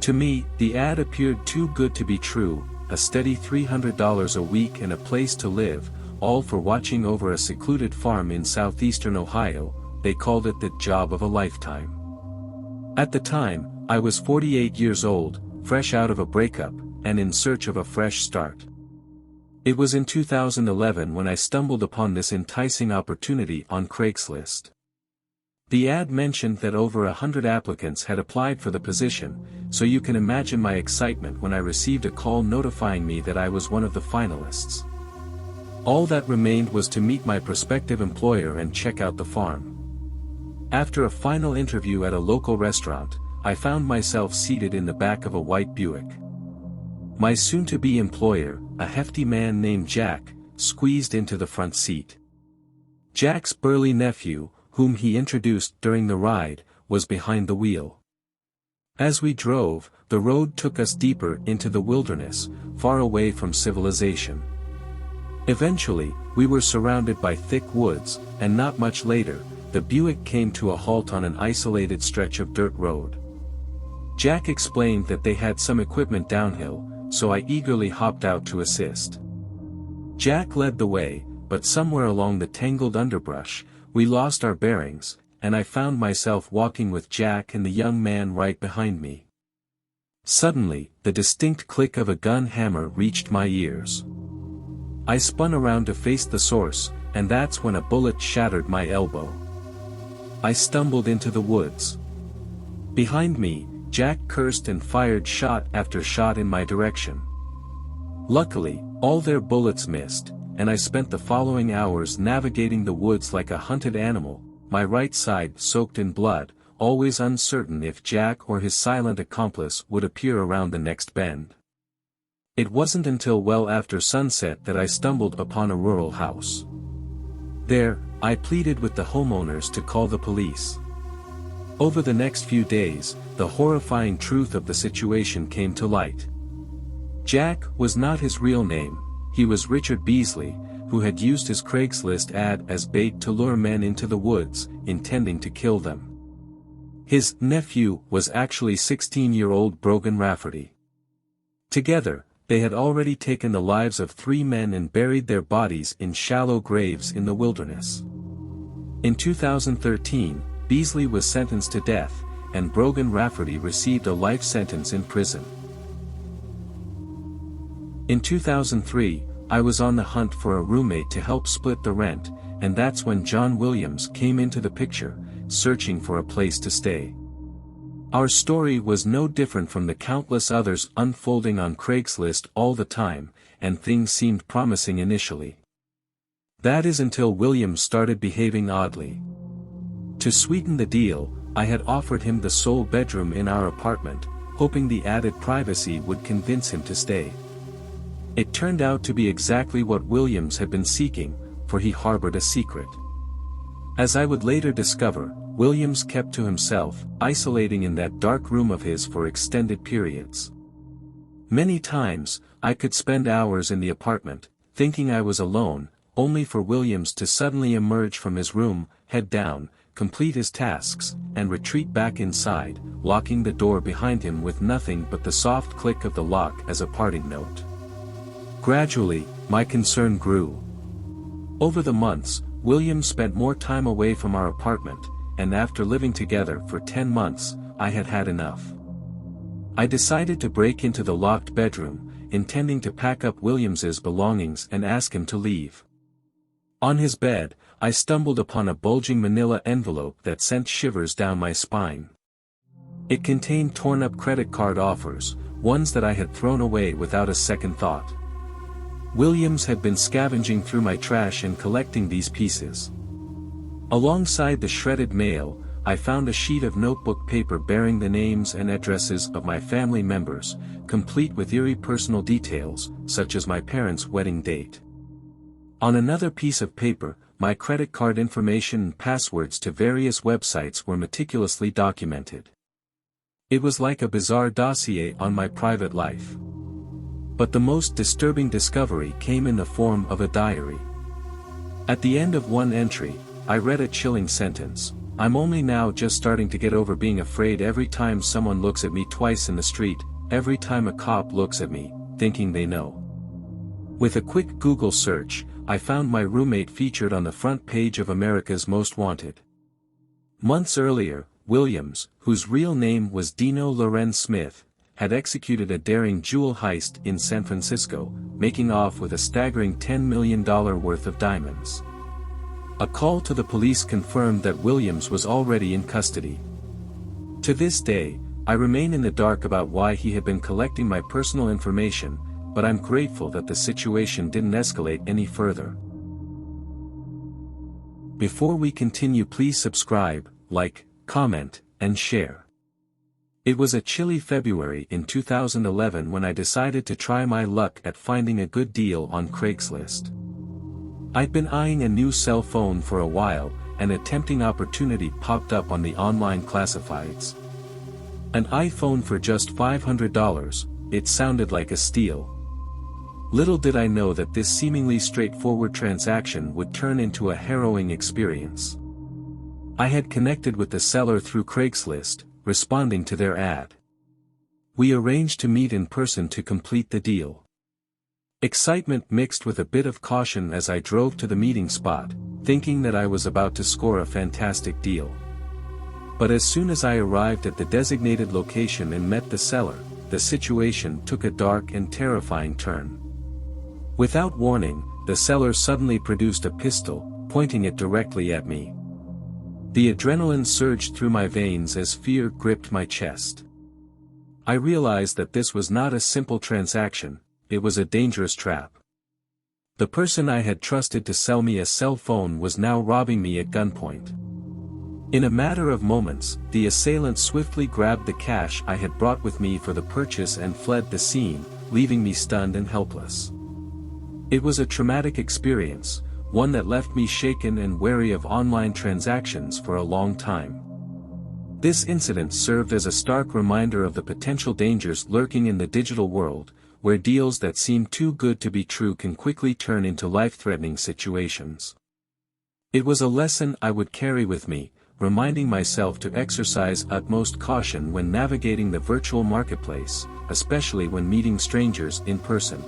To me, the ad appeared too good to be true, a steady $300 a week and a place to live, all for watching over a secluded farm in southeastern Ohio. They called it the job of a lifetime. At the time, I was 48 years old, fresh out of a breakup, and in search of a fresh start. It was in 2011 when I stumbled upon this enticing opportunity on Craigslist. The ad mentioned that over 100 applicants had applied for the position, so you can imagine my excitement when I received a call notifying me that I was one of the finalists. All that remained was to meet my prospective employer and check out the farm. After a final interview at a local restaurant, I found myself seated in the back of a white Buick. My soon-to-be employer, a hefty man named Jack, squeezed into the front seat. Jack's burly nephew, whom he introduced during the ride, was behind the wheel. As we drove, the road took us deeper into the wilderness, far away from civilization. Eventually, we were surrounded by thick woods, and not much later, the Buick came to a halt on an isolated stretch of dirt road. Jack explained that they had some equipment downhill, so I eagerly hopped out to assist. Jack led the way, but somewhere along the tangled underbrush, we lost our bearings, and I found myself walking with Jack and the young man right behind me. Suddenly, the distinct click of a gun hammer reached my ears. I spun around to face the source, and that's when a bullet shattered my elbow. I stumbled into the woods. Behind me, Jack cursed and fired shot after shot in my direction. Luckily, all their bullets missed, and I spent the following hours navigating the woods like a hunted animal, my right side soaked in blood, always uncertain if Jack or his silent accomplice would appear around the next bend. It wasn't until well after sunset that I stumbled upon a rural house. There, I pleaded with the homeowners to call the police. Over the next few days, the horrifying truth of the situation came to light. Jack was not his real name, he was Richard Beasley, who had used his Craigslist ad as bait to lure men into the woods, intending to kill them. His nephew was actually 16-year-old Brogan Rafferty. Together, they had already taken the lives of 3 men and buried their bodies in shallow graves in the wilderness. In 2013, Beasley was sentenced to death, and Brogan Rafferty received a life sentence in prison. In 2003, I was on the hunt for a roommate to help split the rent, and that's when John Williams came into the picture, searching for a place to stay. Our story was no different from the countless others unfolding on Craigslist all the time, and things seemed promising initially. That is until Williams started behaving oddly. To sweeten the deal, I had offered him the sole bedroom in our apartment, hoping the added privacy would convince him to stay. It turned out to be exactly what Williams had been seeking, for he harbored a secret. As I would later discover, Williams kept to himself, isolating in that dark room of his for extended periods. Many times, I could spend hours in the apartment, thinking I was alone, only for Williams to suddenly emerge from his room, head down, complete his tasks, and retreat back inside, locking the door behind him with nothing but the soft click of the lock as a parting note. Gradually, my concern grew. Over the months, Williams spent more time away from our apartment, and after living together for 10 months, I had had enough. I decided to break into the locked bedroom, intending to pack up Williams's belongings and ask him to leave. On his bed, I stumbled upon a bulging manila envelope that sent shivers down my spine. It contained torn-up credit card offers, ones that I had thrown away without a second thought. Williams had been scavenging through my trash and collecting these pieces. Alongside the shredded mail, I found a sheet of notebook paper bearing the names and addresses of my family members, complete with eerie personal details, such as my parents' wedding date. On another piece of paper, my credit card information and passwords to various websites were meticulously documented. It was like a bizarre dossier on my private life. But the most disturbing discovery came in the form of a diary. At the end of one entry, I read a chilling sentence: I'm only now just starting to get over being afraid every time someone looks at me twice in the street, every time a cop looks at me, thinking they know. With a quick Google search, I found my roommate featured on the front page of America's Most Wanted. Months earlier, Williams, whose real name was Dino Loren Smith, had executed a daring jewel heist in San Francisco, making off with a staggering $10 million worth of diamonds. A call to the police confirmed that Williams was already in custody. To this day, I remain in the dark about why he had been collecting my personal information, but I'm grateful that the situation didn't escalate any further. Before we continue, please subscribe, like, comment, and share. It was a chilly February in 2011 when I decided to try my luck at finding a good deal on Craigslist. I'd been eyeing a new cell phone for a while, and a tempting opportunity popped up on the online classifieds. An iPhone for just $500, it sounded like a steal. Little did I know that this seemingly straightforward transaction would turn into a harrowing experience. I had connected with the seller through Craigslist, responding to their ad. We arranged to meet in person to complete the deal. Excitement mixed with a bit of caution as I drove to the meeting spot, thinking that I was about to score a fantastic deal. But as soon as I arrived at the designated location and met the seller, the situation took a dark and terrifying turn. Without warning, the seller suddenly produced a pistol, pointing it directly at me. The adrenaline surged through my veins as fear gripped my chest. I realized that this was not a simple transaction, it was a dangerous trap. The person I had trusted to sell me a cell phone was now robbing me at gunpoint. In a matter of moments, the assailant swiftly grabbed the cash I had brought with me for the purchase and fled the scene, leaving me stunned and helpless. It was a traumatic experience, one that left me shaken and wary of online transactions for a long time. This incident served as a stark reminder of the potential dangers lurking in the digital world, where deals that seem too good to be true can quickly turn into life-threatening situations. It was a lesson I would carry with me, reminding myself to exercise utmost caution when navigating the virtual marketplace, especially when meeting strangers in person.